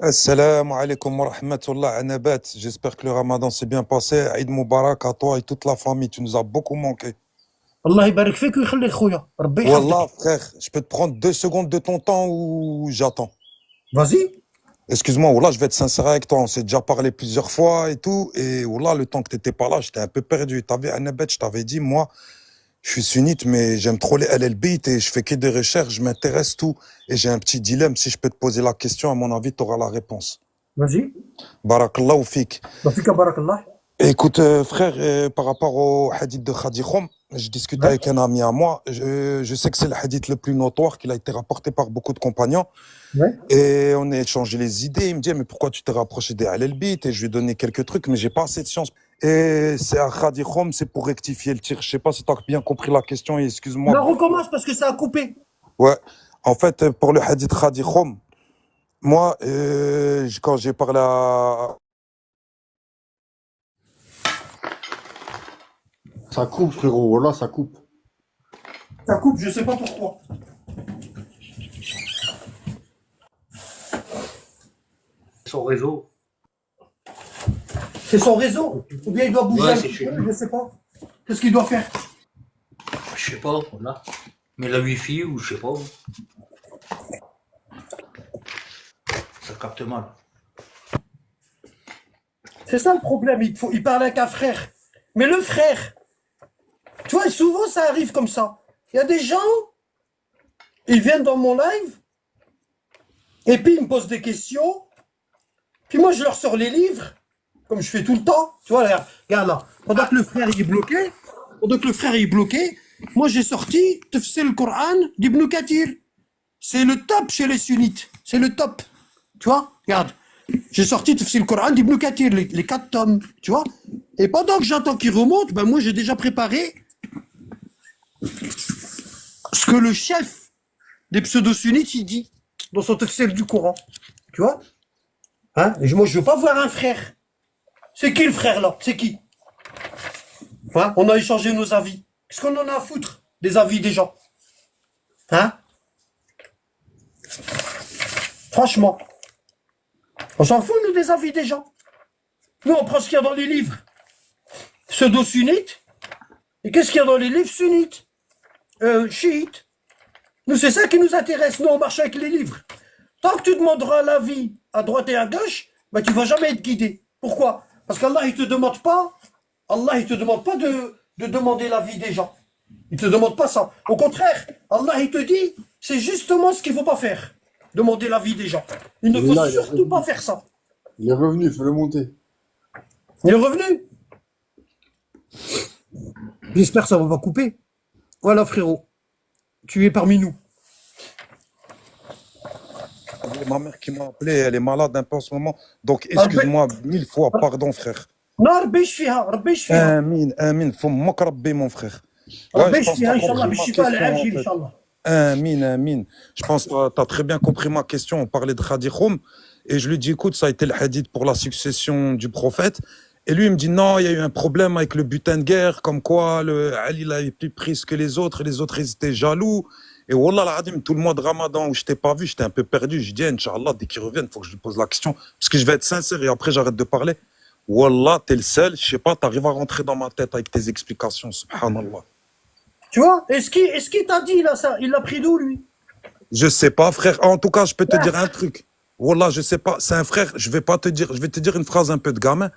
Assalamu alaikum wa rahmatullah Anabat. J'espère que le ramadan s'est bien passé. Eid Mubarak à toi et toute la famille. Tu nous as beaucoup manqué. الله يبارك فيك ويخليك خويا ربي Wallah, يحفظك. frère, je peux te prendre 2 secondes de ton temps ou j'attends? Vas-y. Excuse-moi, Wallah, je vais être sincère avec toi. On s'est déjà parlé plusieurs fois et tout. Et Wallah, le temps que t'étais pas là, j'étais un peu perdu. T'avais Anabat, je t'avais dit, moi, je suis sunnite, mais j'aime trop les LLB et je fais que des recherches, je m'intéresse tout. Et j'ai un petit dilemme. Si je peux te poser la question, à mon avis, tu auras la réponse. Vas-y. Barakallahu fik. فيك بارك الله. Écoute, frère, par rapport au hadith de Khadi Khom, je discutais Ouais. avec un ami à moi. Je sais que c'est le hadith le plus notoire, qu'il a été rapporté par beaucoup de compagnons. Ouais. Et on a échangé les idées. Il me dit, mais pourquoi tu t'es rapproché des Al-Bit? Et je lui ai donné quelques trucs, mais j'ai pas assez de science. Et c'est à Khadi Khom, c'est pour rectifier le tir. Je sais pas si tu as bien compris la question et excuse-moi. Non, recommence parce que ça a coupé. Ouais. En fait, pour le hadith Khadi Khom, moi, quand j'ai parlé à... Ça coupe, frérot, voilà, ça coupe. Ça coupe, je sais pas pourquoi. Son réseau. C'est son réseau. Ou bien il doit bouger Ouais, un c'est petit chez peu, lui. je sais pas. Qu'est-ce qu'il doit faire? Je sais pas, voilà. Mais la Wi-Fi ou je sais pas. Ça capte mal. C'est ça le problème, il parle avec un frère. Mais le frère, tu vois, souvent ça arrive comme ça. Il y a des gens, ils viennent dans mon live, et puis ils me posent des questions, puis moi je leur sors les livres, comme je fais tout le temps. Tu vois, regarde là, pendant que le frère il est bloqué, moi j'ai sorti Tafsir le Coran d'Ibn Kathir. C'est le top chez les sunnites, c'est le top. Tu vois, regarde. J'ai sorti Tafsir le Coran d'Ibn Kathir, les 4 tomes, tu vois. Et pendant que j'entends qu'il remonte, ben moi j'ai déjà préparé ce que le chef des pseudo-sunnites il dit dans son Tafsir du Coran. Tu vois, hein? Et moi je veux pas voir un frère. C'est qui le frère là? C'est qui? Hein? On a échangé nos avis. Qu'est-ce qu'on en a à foutre des avis des gens? Hein? Franchement. On s'en fout, nous, des avis des gens. Nous, on prend ce qu'il y a dans les livres. Pseudo-sunnites. Et qu'est-ce qu'il y a dans les livres sunnites? Chiites. Nous, c'est ça qui nous intéresse. Nous, on marche avec les livres. Tant que tu demanderas l'avis à droite et à gauche, ben, tu vas jamais être guidé. Pourquoi? Parce qu'Allah, il te demande pas, de demander l'avis des gens. Il te demande pas ça. Au contraire, Allah, il te dit, c'est justement ce qu'il faut pas faire. Demander l'avis des gens. Il ne Il est faut là, il est surtout revenu. pas faire ça. Il est revenu, il faut le monter. Il est revenu. J'espère que ça va pas couper. Voilà, frérot. Tu es parmi nous. Ma mère qui m'a appelé, elle est malade un peu en ce moment. Donc, ربي excuse-moi 1000 fois, pardon, frère. لا ربي يشفيها ربي يشفيها Amin, amin, faut m'akrabbi, mon frère. Ouais, ربي je pense que يشفيها t'as ان شاء الله compris ma بالشفاء question, en العاجل ان fait. شاء الله. Amin, amin. Je pense que t'as très bien compris ma question. On parlait de Khadi Khoum. Et je lui dis, écoute, ça a été le hadith pour la succession du prophète. Et lui, il me dit, non, il y a eu un problème avec le butin de guerre, comme quoi Ali, il avait plus pris que les autres, et les autres, ils étaient jaloux. Et Wallah, al-Adim, tout le mois de Ramadan où je t'ai pas vu, j'étais un peu perdu. Je dis, Inch'Allah, dès qu'il revienne, il faut que je lui pose la question. Parce que je vais être sincère et après, j'arrête de parler. Wallah, t'es le seul, je sais pas, t'arrives à rentrer dans ma tête avec tes explications, subhanallah. Tu vois, est-ce qu'il t'a dit là ça? Il l'a pris d'où lui? Je sais pas, frère. En tout cas, je peux te dire un truc. Wallah, je sais pas. C'est un frère. Je vais pas te dire. Je vais te dire une phrase un peu de gamin.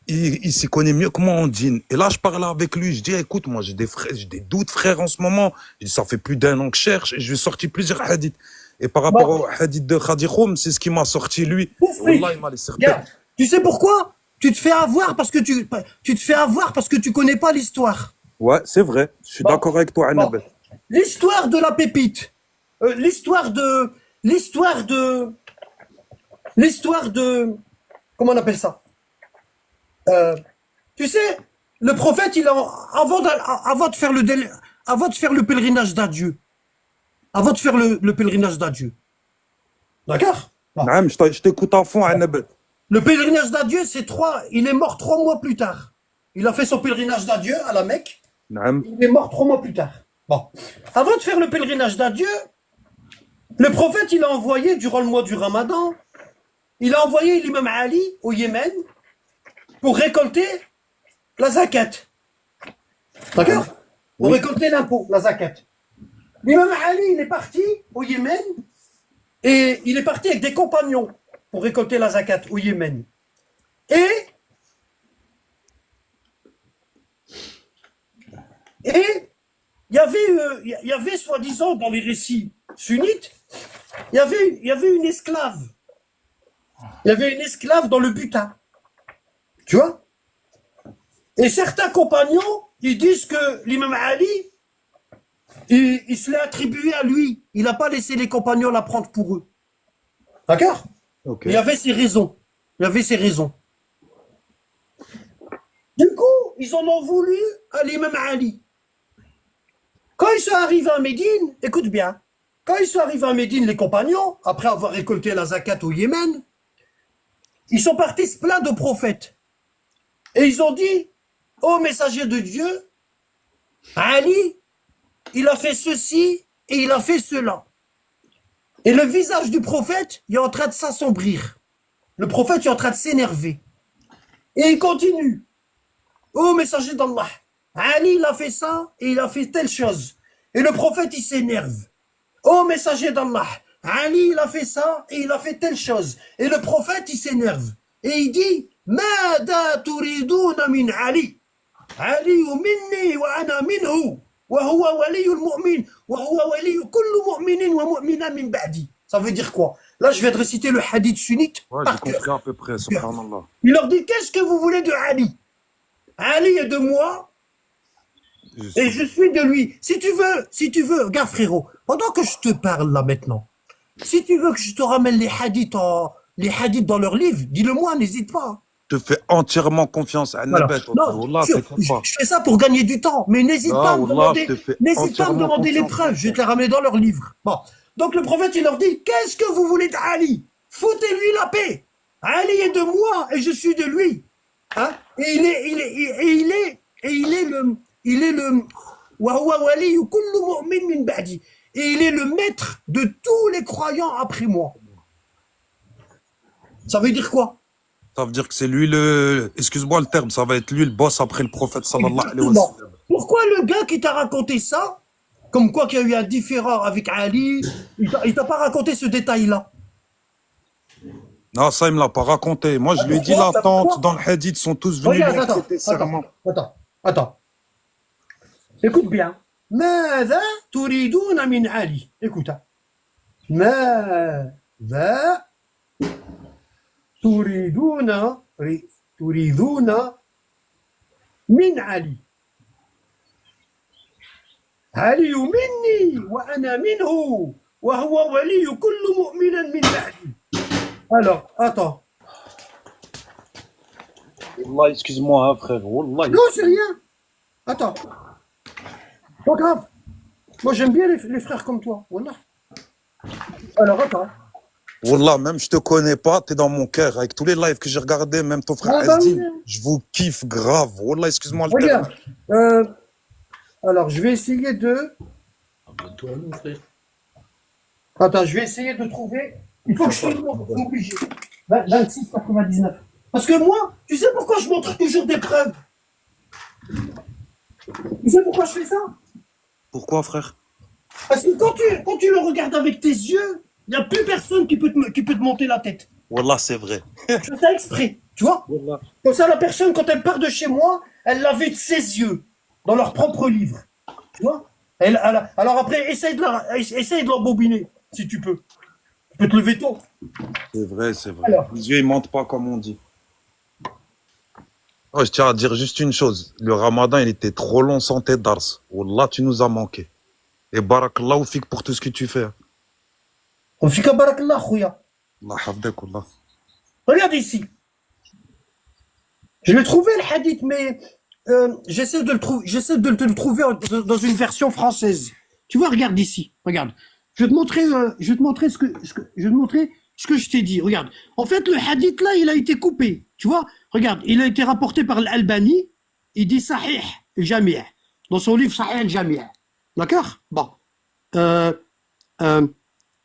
Il s'y connaît mieux que moi en djinn. Et là, je parle avec lui. Je dis, écoute, moi, j'ai des frères, j'ai des doutes, frère, en ce moment. Je dis, ça fait plus d'1 an que je cherche. Et je lui ai sorti plusieurs hadiths. Et par rapport Bon, au hadith de Khadi Khoum, c'est ce qui m'a sorti lui. ouf, Wallah, il fric. m'a laissé Regarde, bête. tu sais pourquoi? Tu te fais avoir parce que tu te fais avoir parce que tu connais pas l'histoire. Ouais, c'est vrai. Je suis Bon, d'accord avec toi, bon. Annabelle. L'histoire de la pépite. L'histoire de, l'histoire de, comment on appelle ça? Euh, Tu sais, le prophète, avant de faire avant de faire le pèlerinage d'adieu, le pèlerinage d'adieu, d'accord? Bon. Naam, je t'écoute à fond, Annabelle. Le pèlerinage d'adieu, il est mort 3 mois plus tard. Il a fait son pèlerinage d'adieu à la Mecque. Naam. Il est mort 3 mois plus tard. Bon. Avant de faire le pèlerinage d'adieu, le prophète, il a envoyé durant le mois du Ramadan il a envoyé l'imam Ali au Yémen pour récolter la zakat. D'accord? Pour récolter l'impôt, la zakat. L'imam Ali, il est parti au Yémen et il est parti avec des compagnons pour récolter la zakat au Yémen. Et il y avait soi-disant dans les récits sunnites, il y avait une esclave. Il y avait une esclave dans le butin. Tu vois? Et certains compagnons, ils disent que l'imam Ali, il se l'est attribué à lui. Il n'a pas laissé les compagnons la prendre pour eux. D'accord? Ok. Il y avait ses raisons. Il y avait ses raisons. Du coup, ils en ont voulu à l'imam Ali. Quand ils sont arrivés à Médine, écoute bien, quand ils sont arrivés à Médine, les compagnons, après avoir récolté la zakat au Yémen, ils sont partis se plaindre au prophète. Et ils ont dit, ô messager de Dieu, Ali, il a fait ceci et il a fait cela. Et le visage du prophète il est en train de s'assombrir. Le prophète est en train de s'énerver. Et il continue. Ô messager d'Allah, Ali, il a fait ça et il a fait telle chose. Et le prophète, il s'énerve. Ô messager d'Allah, Ali, il a fait ça et il a fait telle chose. Et le prophète, il s'énerve. Et il dit, Mada turiduna min Ali. Ali minni wa ana minhu. Wa huwa waliyul mu'min. Wa huwa waliyu kullu mu'minin wa mu'mina min ba'di. Ça veut dire quoi? Là, je viens de réciter le hadith sunnite Ouais, par j'ai cœur. compris à peu près, subhanallah. Il leur dit, qu'est-ce que vous voulez de Ali? Ali est de moi et je suis de lui. Si tu veux, regarde frérot, pendant que je te parle là maintenant, si tu veux que je te ramène les hadiths dans leurs livres, dis-le moi, n'hésite pas. Je te fais entièrement confiance à Voilà. Nabet. Non, Wallah, t'inquiète pas. je fais ça pour gagner du temps, mais n'hésite Ah, pas à me Wallah, demander, je te fais n'hésite pas à me entièrement demander les confiance. preuves, je vais te les ramener dans leurs livres. Bon. Donc le prophète, il leur dit, qu'est-ce que vous voulez d'Ali? Foutez-lui la paix. Ali est de moi et je suis de lui. Hein? Et il est le wa huwa waliyyu kullu mu'min min ba'di. Et il est le maître de tous les croyants après moi. Ça veut dire quoi? Ça veut dire que c'est lui excuse-moi le terme, ça va être lui le boss après le prophète sallallahu alayhi wa Exactement. sallam. Pourquoi le gars qui t'a raconté ça, comme quoi qu'il y a eu un différend avec Ali, il t'a pas raconté ce détail-là? Non, ça, il me l'a pas raconté. Moi, je lui ai dit, pourquoi? la tante, Pourquoi? dans le hadith, sont tous venus lui Regarde, accepter serment. attends. Écoute bien. ماذا تريدون من علي? Écoute. hein. ماذا تريدون من علي؟ علي مني وأنا منه وهو ولي كل مؤمن من بعدي. Alors, attends. Wallah, excuse-moi, hein, frère. Wallah. Non, c'est rien. Attends. Pas grave. Moi, j'aime bien les frères comme toi. Wallah. Alors, attends. Wallah, même je te connais pas, t'es dans mon cœur. Avec tous les lives que j'ai regardés, même ton frère Ah, bah Asdin, oui. je vous kiffe grave. Wallah, excuse-moi le terme. Regarde. Alors, je vais essayer de... Abonne-toi à nous, frère. Attends, je vais essayer de trouver... Il faut que je te le montre, c'est obligé. 26,99. Parce que moi, tu sais pourquoi je montre toujours des preuves? Tu sais pourquoi je fais ça? Pourquoi, frère? Parce que quand tu le regardes avec tes yeux, il n'y a plus personne qui peut te monter la tête. Wallah, c'est vrai. Je fais ça exprès, tu vois? Wallah. Comme ça, la personne, quand elle part de chez moi, elle l'a vu de ses yeux, dans leur propre livre. Tu vois? Alors après, essaye de l'embobiner, si tu peux. Tu peux te lever tôt. C'est vrai, c'est vrai. Alors. Les yeux, ils mentent pas, comme on dit. Oh, je tiens à dire juste une chose. Le ramadan, il était trop long sans tes dars. Wallah, tu nous as manqué. Et barakallahu fik pour tout ce que tu fais. On fait barakallah, khouya. Allah hafdak, wallah. Regarde ici. Je l'ai trouvé le hadith, mais j'essaie de te le trouver dans une version française. Tu vois, regarde ici. Regarde. Je vais te montrer ce que je t'ai dit. Regarde. En fait, le hadith là, il a été coupé. Tu vois? Regarde, il a été rapporté par l'Albani. Il dit Sahih al-Jami'. Dans son livre Sahih al-Jami'. D'accord? Bon.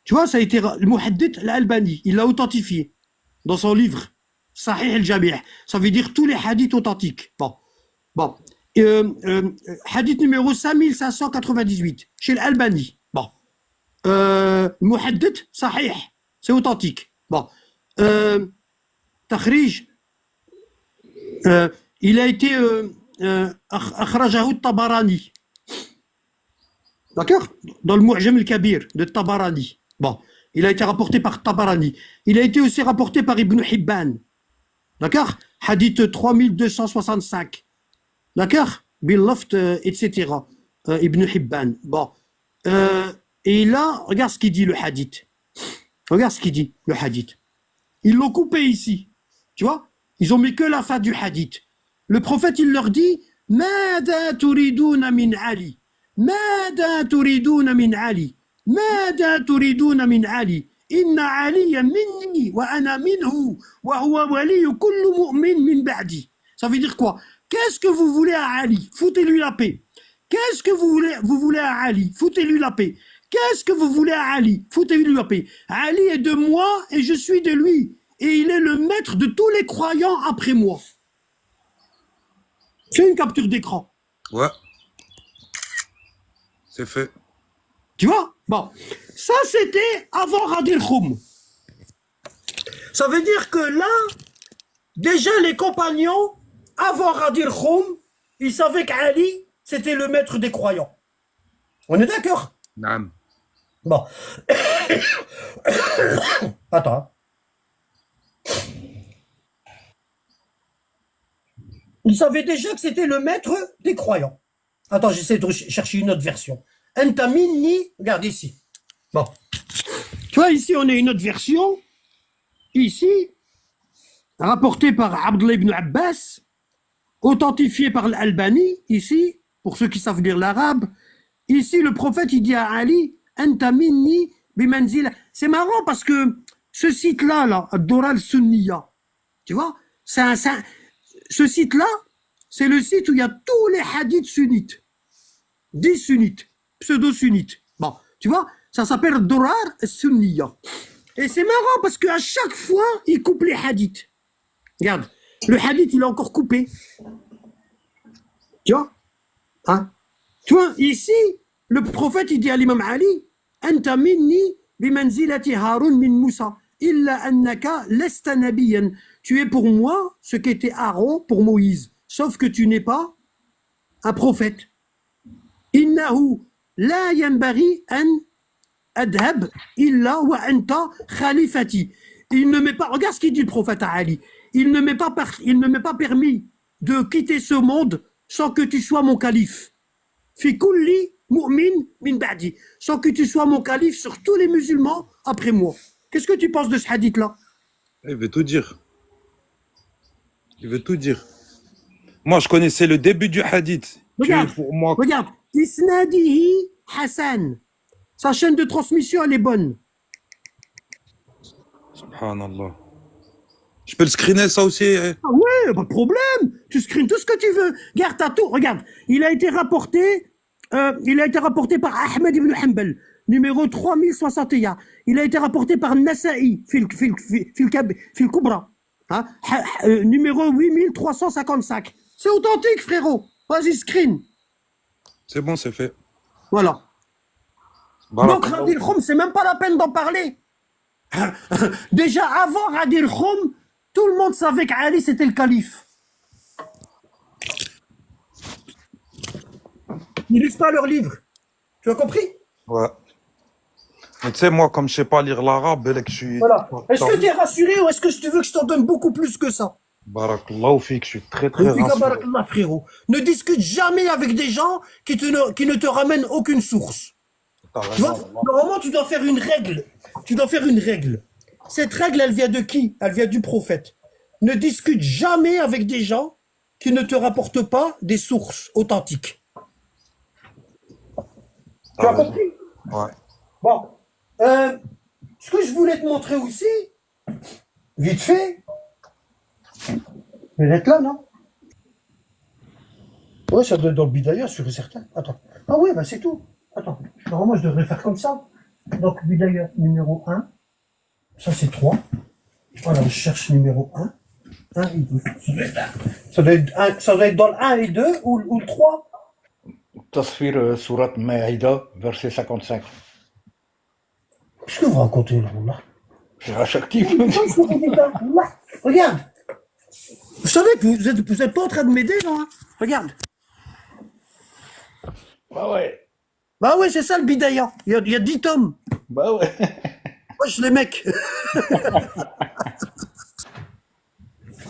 Tu vois, ça a été le muhaddith l'Albani. Il l'a authentifié. dans son livre Sahih al-Jami'. Ça veut dire tous les hadiths authentiques. Bon. Hadith numéro 5598 chez l'Albani. Bon. Muhaddith Sahih, c'est authentique. Bon. Takhrij, il a été akhrajahu Tabarani. D'accord? Dans le Mu'jam al-Kabir de Tabarani. Bon. Il a été rapporté par Tabarani. Il a été aussi rapporté par Ibn Hibban. D'accord? Hadith 3265. D'accord? Bil-Loft, etc. Ibn Hibban. Bon. Et là, regarde ce qu'il dit le hadith. Regarde ce qu'il dit, le hadith. Ils l'ont coupé ici. Tu vois? Ils ont mis que la fin du hadith. Le prophète, il leur dit Mada turiduna min Ali. Mada turiduna min Ali. Mada turiduna min Ali. Inna aliya minni wa ana minhu wa huwa waliyu kullu mu'min min ba'di. Ça veut dire quoi? Qu'est-ce que vous voulez à Ali? Foutez-lui la paix. Qu'est-ce que vous voulez à Ali? Foutez-lui la paix. Qu'est-ce que vous voulez à Ali? Foutez-lui la paix. Ali est de moi et je suis de lui. Et il est le maître de tous les croyants après moi. Fais une capture d'écran. Ouais. C'est fait. Tu vois? Bon. Ça, c'était avant Radil Khoum. Ça veut dire que là, déjà les compagnons, avant Radil Khoum, ils savaient qu'Ali, c'était le maître des croyants. On est d'accord? Naam. Bon. Attends. Ils savaient déjà que c'était le maître des croyants. Attends, j'essaie de chercher une autre version. Anta minni, regarde ici. Bon. Tu vois, ici, on a une autre version. Ici, rapportée par Abdullah ibn Abbas, authentifiée par l'Albani, ici, pour ceux qui savent lire l'arabe. Ici, le prophète, il dit à Ali, Anta minni bimanzila. C'est marrant parce que ce site-là, là, Doral Sunniya, tu vois, ce site-là, c'est le site où il y a tous les hadiths sunnites. 10 sunnites, pseudo-sunnites. Bon, tu vois, ça s'appelle Dorar Sunniya. Et c'est marrant parce qu'à chaque fois, il coupe les hadiths. Regarde, le hadith, il est encore coupé. Tu vois? Hein? Tu vois, ici, le prophète, il dit à l'imam Ali, Anta minni bimanzilati Harun min Moussa, illa annaka lesta nabiyan. Tu es pour moi ce qu'était Aaron pour Moïse, sauf que tu n'es pas un prophète. Innahu la yanbaghi an adhab illa wa anta khalifati. Il ne m'est pas, regarde ce qu'il dit le prophète à Ali, il ne m'est pas permis de quitter ce monde sans que tu sois mon calife. Fi kulli mu'min min ba'di, sans que tu sois mon calife sur tous les musulmans après moi. Qu'est-ce que tu penses de ce hadith-là? Il veut tout dire. Il veut tout dire. Moi, je connaissais le début du hadith. Regarde, Pour moi. regarde. Isnadihi Hassan. Sa chaîne de transmission, elle est bonne. Subhanallah. Je peux le screener, ça aussi? Ah ouais, pas de problème. Tu screens tout ce que tu veux. Regarde, t'as tout. Regarde, il a été rapporté par Ahmed ibn Hanbal, numéro 3061. Il a été rapporté par Nasa'i, fil Kubra, hein, numéro 8355. C'est authentique, frérot. Vas-y, screen. C'est bon, c'est fait. Voilà. Voilà. Donc, Radil Khoum, c'est même pas la peine d'en parler. Déjà, avant Radil Khoum, tout le monde savait qu'Ali, c'était le calife. Ils lisent pas leurs livres. Tu as compris? Ouais. Mais tu sais, moi, comme je sais pas lire l'arabe, que je suis. Voilà. Est-ce que tu es rassuré ou est-ce que tu veux que je t'en donne beaucoup plus que ça? Barakallahu fik, je suis très rassuré. Barakallah, frérot. Ne discute jamais avec des gens qui ne te ramènent aucune source. Tu vois, normalement, tu dois faire une règle. Tu dois faire une règle. Cette règle, elle vient de qui? Elle vient du prophète. Ne discute jamais avec des gens qui ne te rapportent pas des sources authentiques. Tu as compris? Ouais. Bon. Ce que je voulais te montrer aussi, vite fait, elle est là, non? Ouais, ça doit être dans le bidaya, sûr et certain. Attends. Ah ouais, bah c'est tout. Attends. Normalement, je devrais faire comme ça. Donc, bidaya numéro 1. Ça, c'est 3. Voilà, je cherche numéro 1. 1 et 2. Ça doit être dans le 1 et 2 ou le 3. Tasfir Surat Maïda, verset 55. Qu'est-ce que vous racontez là? C'est actif. Regarde. Vous savez que vous êtes pas en train de m'aider, non hein? Regarde. Bah ouais. Bah ouais, c'est ça le bidaya. Il y a 10 tomes. Bah ouais. Wesh les mecs.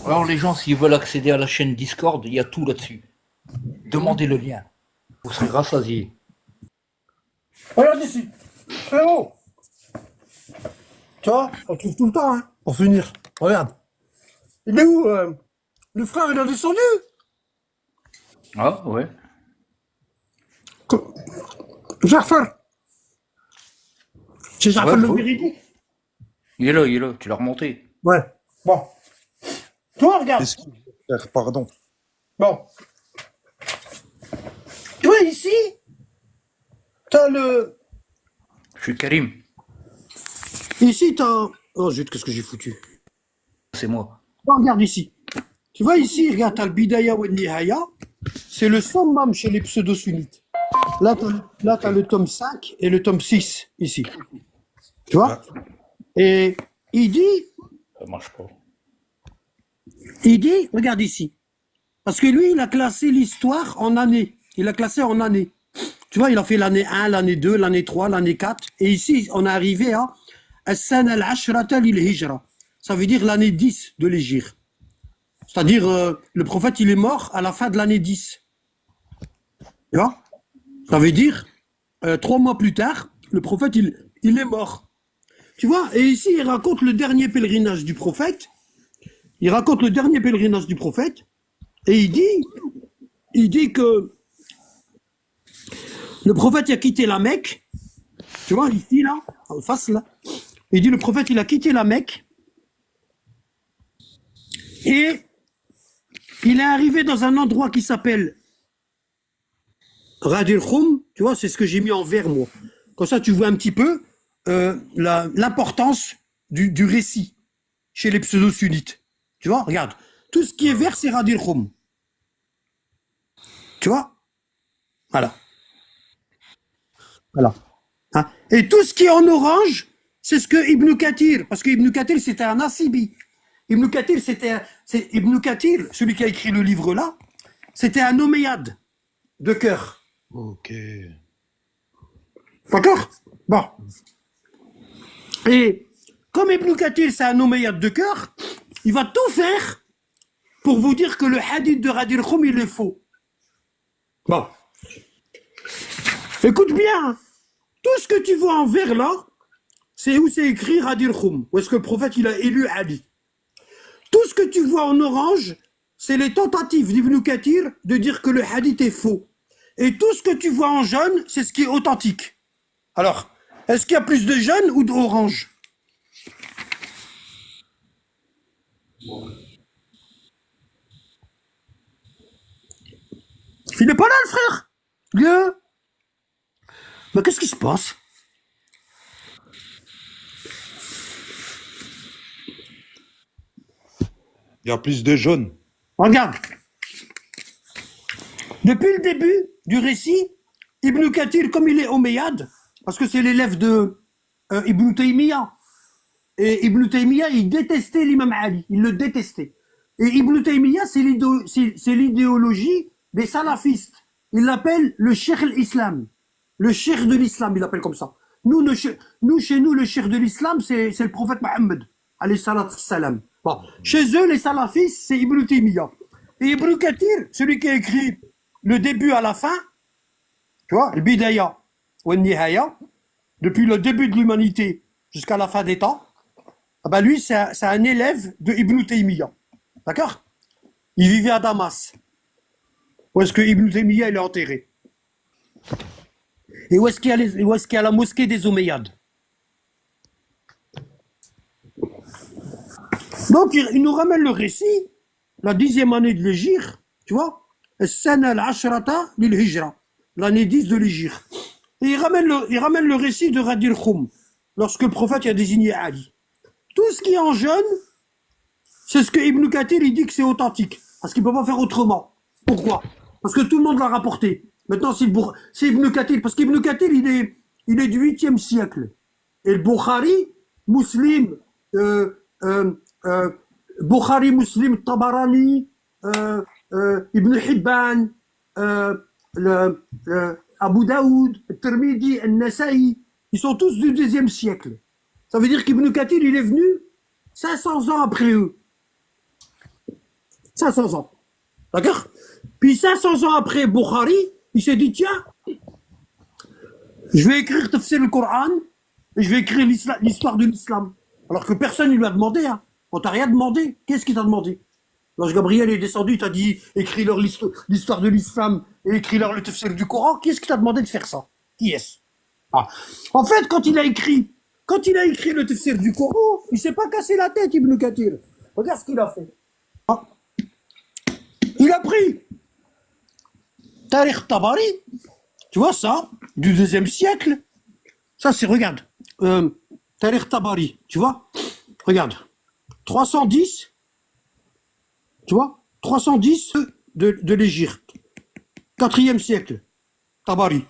Alors les gens, s'ils veulent accéder à la chaîne Discord, il y a tout là-dessus. Demandez le lien. Vous serez rassasiés. Regarde ici. Frérot. Tu vois, on trouve tout le temps, hein, pour finir. Regarde. Il est où le frère, il a descendu. Ah ouais. Jafar. C'est Jafar Ouais, le faut- véridique. il est là, tu l'as remonté. Ouais. Bon. Toi, regarde. Qu'est-ce qu'il veut faire? Pardon. Bon. Tu vois, ici, t'as le... Je suis Karim, Ici, t'as... Oh, zut, qu'est-ce que j'ai foutu? c'est moi. Oh, regarde ici. Tu vois, ici, regarde, t'as le Bidaya ou le Nihaya. C'est le summum chez les pseudo-sunnites. Là, t'as le tome 5 et le tome 6, ici. Tu vois? Et il dit, Ça marche pas. regarde ici. Parce que lui, il a classé l'histoire en années. Il a classé en années. Tu vois, il a fait l'année 1, l'année 2, l'année 3, l'année 4. Et ici, on est arrivé à As-sana al-ashrata lil-hijra. Ça veut dire l'année 10 de l'Hégire. C'est-à-dire, le prophète, il est mort à la fin de l'année 10. Tu vois? Ça veut dire, 3 mois plus tard, le prophète, il est mort. Tu vois? Et ici, il raconte le dernier pèlerinage du prophète. Il raconte le dernier pèlerinage du prophète. Et il dit que le prophète il a quitté la Mecque. Tu vois, ici, là, en face, là. Il dit le prophète, il a quitté la Mecque. Et il est arrivé dans un endroit qui s'appelle Radir Khoum. Tu vois, c'est ce que j'ai mis en vert, moi. Comme ça, tu vois un petit peu l'importance du récit chez les pseudo-sunnites. Tu vois, regarde. Tout ce qui est vert, c'est Radir Khoum. Tu vois? Voilà. Voilà. Hein? Et tout ce qui est en orange, c'est ce que Ibn Kathir, parce que Ibn Kathir, c'était un Nasibi. Ibn Kathir, Ibn Kathir, celui qui a écrit le livre là, c'était un Omeyyade de cœur. Ok. D'accord? Bon. Et comme Ibn Kathir, c'est un Omeyyade de cœur, il va tout faire pour vous dire que le hadith de Radir Khoum, il est faux. Bon. Écoute bien, tout ce que tu vois en vert là, c'est où c'est écrit Radir Khoum, où est-ce que le prophète il a élu Ali. Tout ce que tu vois en orange, c'est les tentatives d'Ibn Kathir de dire que le hadith est faux. Et tout ce que tu vois en jaune, c'est ce qui est authentique. Alors, est-ce qu'il y a plus de jaune ou d'orange? Il n'est pas là, le frère. Bien. Mais qu'est-ce qui se passe? Il y a plus de jaunes. Regarde. Depuis le début du récit, Ibn Kathir, comme il est omeyyade, parce que c'est l'élève de Ibn Taymiyyah, et Ibn Taymiyyah, il détestait l'imam Ali, il le détestait. Et Ibn Taymiyyah, c'est l'idéologie des salafistes. Il l'appelle le cheikh l'islam, le cheikh de l'islam, il l'appelle comme ça. Nous, chez nous, le cheikh de l'islam, c'est le prophète Mohammed, alayhi salatu salam. Bon. Chez eux, les salafistes, c'est Ibn Taymiyyah. Et Ibn Kathir, celui qui a écrit le début à la fin, tu vois, le Bidaya ou le Nihaya, depuis le début de l'humanité jusqu'à la fin des temps, ah ben lui, c'est un élève de Ibn Taymiyyah. D'accord? Il vivait à Damas. Où est-ce que Ibn Taymiyyah il est enterré? Et où est-ce qu'il y a la mosquée des Omeyyades? Donc, il nous ramène le récit, la 10e année de l'Hégire, tu vois, As-sana al-ashrata lil-hijra, l'année 10 de l'Hégire. Et il ramène le récit de Radir Khoum, lorsque le prophète a désigné Ali. Tout ce qui est en jaune, c'est ce que Ibn Kathir, il dit que c'est authentique. Parce qu'il peut pas faire autrement. Pourquoi? Parce que tout le monde l'a rapporté. Maintenant, c'est Ibn Kathir. Parce qu'Ibn Kathir, il est du 8e siècle. Et le Bukhari, Muslim, Bukhari, Muslim, Tabarani, Ibn Hibban, Abu Daoud, Tirmidhi, Al-Nasa'i, ils sont tous du 2e siècle. Ça veut dire qu'Ibn Kathir, il est venu 500 ans après eux. 500 ans. D'accord? Puis 500 ans après Bukhari, il s'est dit, tiens, je vais écrire Tafsir le Coran, et je vais écrire l'histoire de l'islam. Alors que personne ne lui a demandé, hein. On t'a rien demandé. Qu'est-ce qu'il t'a demandé? Lorsque Gabriel est descendu, il t'a dit, écris-leur l'histoire de l'islam, et écris-leur le Tafsir du Coran. Qu'est-ce qui t'a demandé de faire ça? Qui est-ce? Ah. En fait, quand il a écrit le Tafsir du Coran, il s'est pas cassé la tête, Ibn Kathir. Regarde ce qu'il a fait. Ah. Il a pris Tariq Tabari, tu vois ça, du 2e siècle. Ça, c'est, regarde, Tariq Tabari, tu vois, regarde, 310, tu vois, 310 de l'Égypte, 4e siècle, Tabari.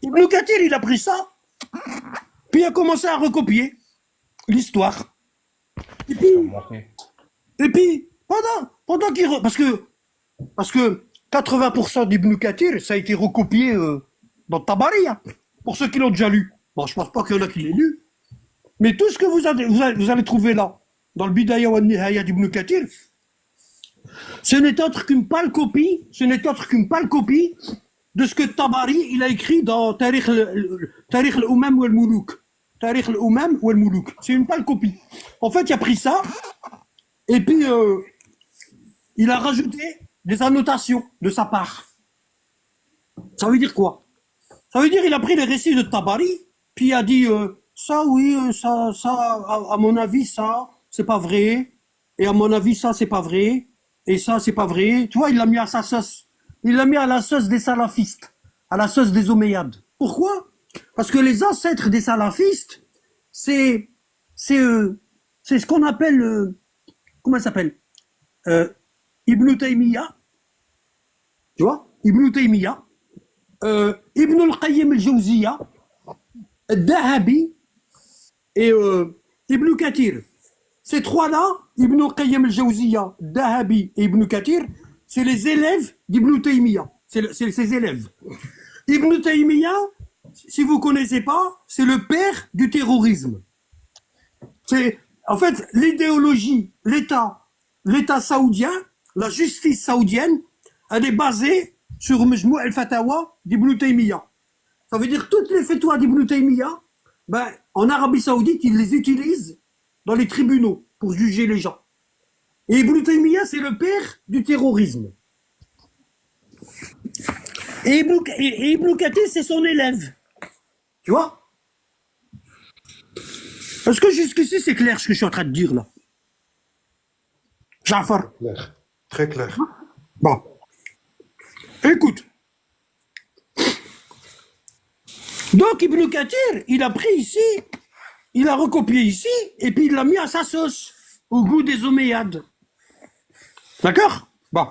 Ibn Kathir, il a pris ça, puis il a commencé à recopier l'histoire. Et puis, pendant qu'il... Parce que 80% d'Ibn Kathir, ça a été recopié dans Tabari, hein, pour ceux qui l'ont déjà lu. Bon, je pense pas qu'il y en a qui l'aient lu. Mais tout ce que vous allez trouver là, dans le Bidaya wa Nihaya d'Ibn Kathir, ce n'est autre qu'une pâle copie de ce que Tabari, il a écrit dans Tariq al-Umam wal Muluk. Tariq al-Umam wal Muluk. C'est une pâle copie. En fait, il a pris ça, et puis il a rajouté des annotations de sa part. Ça veut dire quoi? Ça veut dire il a pris les récits de Tabari, puis il a dit ça oui, ça, à mon avis, ça, c'est pas vrai, et à mon avis, ça, c'est pas vrai, et ça, c'est pas vrai. Tu vois, il l'a mis à sa sauce. Il l'a mis à la sauce des salafistes, à la sauce des Omeyyades. Pourquoi? Parce que les ancêtres des salafistes, c'est ce qu'on appelle, comment ça s'appelle? Ibn Taymiyyah, tu vois, Ibn Taymiyyah, Ibn al-Qayyim al-Jawziyya, Dahabi et Ibn Kathir. Ces trois-là, Ibn al-Qayyim al-Jawziyya, Dahabi et Ibn Kathir, c'est les élèves d'Ibn Taymiyyah. C'est ses élèves. Ibn Taymiyyah, si vous connaissez pas, c'est le père du terrorisme. C'est, en fait, l'idéologie, l'État saoudien, la justice saoudienne, elle est basée sur Majmou' al-Fatawa d'Ibn Taymiyyah. Ça veut dire toutes les fatwas d'Ibn Taymiyyah, ben, en Arabie Saoudite, ils les utilisent dans les tribunaux pour juger les gens. Et Ibn Taymiyyah, c'est le père du terrorisme. Et Ibn Kathir, c'est son élève. Tu vois? Est-ce que jusqu'ici, c'est clair ce que je suis en train de dire là? Jafar. Clair. Très clair. Bon. Écoute. Donc Ibn Kathir, il a pris ici, il a recopié ici, et puis il l'a mis à sa sauce, au goût des Omeyyades. D'accord? Bon.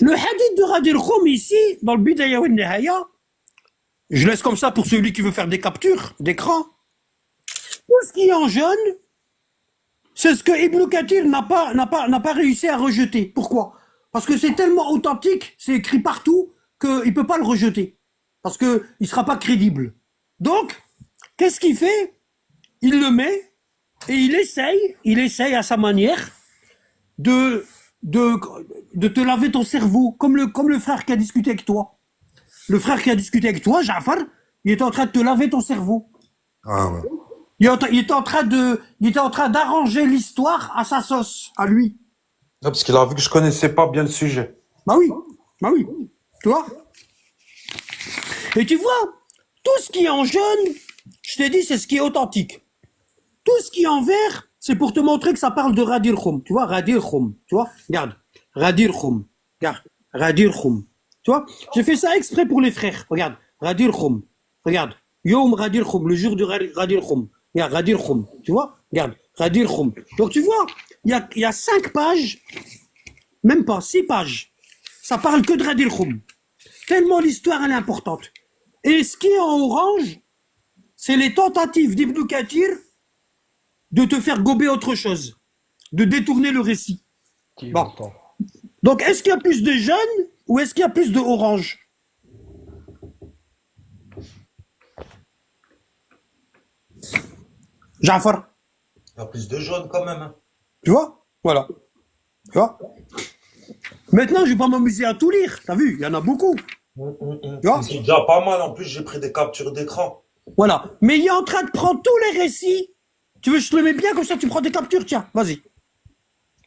Le hadith de Radir Khoum ici, dans le Bidaya wa Nihaya, je laisse comme ça pour celui qui veut faire des captures d'écran. Tout ce qui est en jaune, c'est ce que Ibn Kathir n'a pas réussi à rejeter. Pourquoi? Parce que c'est tellement authentique, c'est écrit partout, qu'il ne peut pas le rejeter. Parce qu'il ne sera pas crédible. Donc, qu'est-ce qu'il fait? Il le met, et il essaye à sa manière de te laver ton cerveau, comme le frère qui a discuté avec toi. Le frère qui a discuté avec toi, Jafar, il était en train de te laver ton cerveau. Ah ouais. Il était en train d'arranger l'histoire à sa sauce, à lui. Ah, parce qu'il a vu que je connaissais pas bien le sujet. Bah oui. Tu vois? Et tu vois, tout ce qui est en jaune, je t'ai dit, c'est ce qui est authentique. Tout ce qui est en vert, c'est pour te montrer que ça parle de Radir Khoum. Tu vois, Radir Khoum. Tu vois? Regarde. Radir Khoum. Regarde. Radir Khoum. Tu vois? J'ai fait ça exprès pour les frères. Regarde. Radir Khoum. Regarde. Yom Radir Khoum. Le jour du Radir Khoum. Il y a Ghadir Khoum, tu vois? Regarde, Ghadir Khoum. Donc tu vois, il y a 5 pages, même pas 6 pages. Ça parle que de Ghadir Khoum. Tellement l'histoire elle est importante. Et ce qui est en orange, c'est les tentatives d'Ibn Kathir de te faire gober autre chose, de détourner le récit. Bon. Donc est-ce qu'il y a plus de jaunes ou est-ce qu'il y a plus de orange? Jafar, Il y a plus de jaunes quand même. Hein. tu vois? Voilà. Tu vois? Maintenant, je vais pas m'amuser à tout lire. T'as vu? Il y en a beaucoup. Tu vois? C'est déjà pas mal. En plus, j'ai pris des captures d'écran. Voilà. Mais il est en train de prendre tous les récits. Tu veux que je te le mets bien comme ça, tu prends des captures? Tiens, vas-y.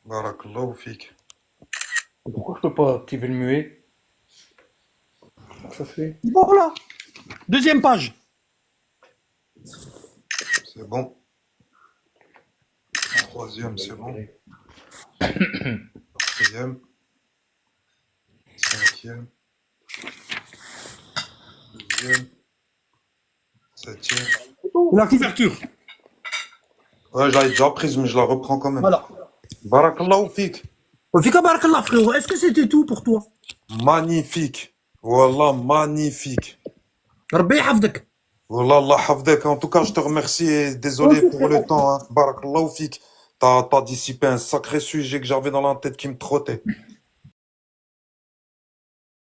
Barakallahu fik. Pourquoi je peux pas activer le muet? Comment ça fait? Voilà. Deuxième page. C'est bon. Troisième, c'est bon. Quatrième. Cinquième. Sixième. Septième. La couverture. Ouais, j'avais déjà prise, mais je la reprends quand même. Voilà. Barakallahu fik. Fika barakallah, frérot. Est-ce que c'était tout pour toi? Magnifique. Wallah, magnifique. Rabbi hafdak. Wallah, Allah hafdak. En tout cas, je te remercie et désolé pour le temps. Hein. Barakallahu fik. T'as dissipé un sacré sujet que j'avais dans la tête qui me trottait.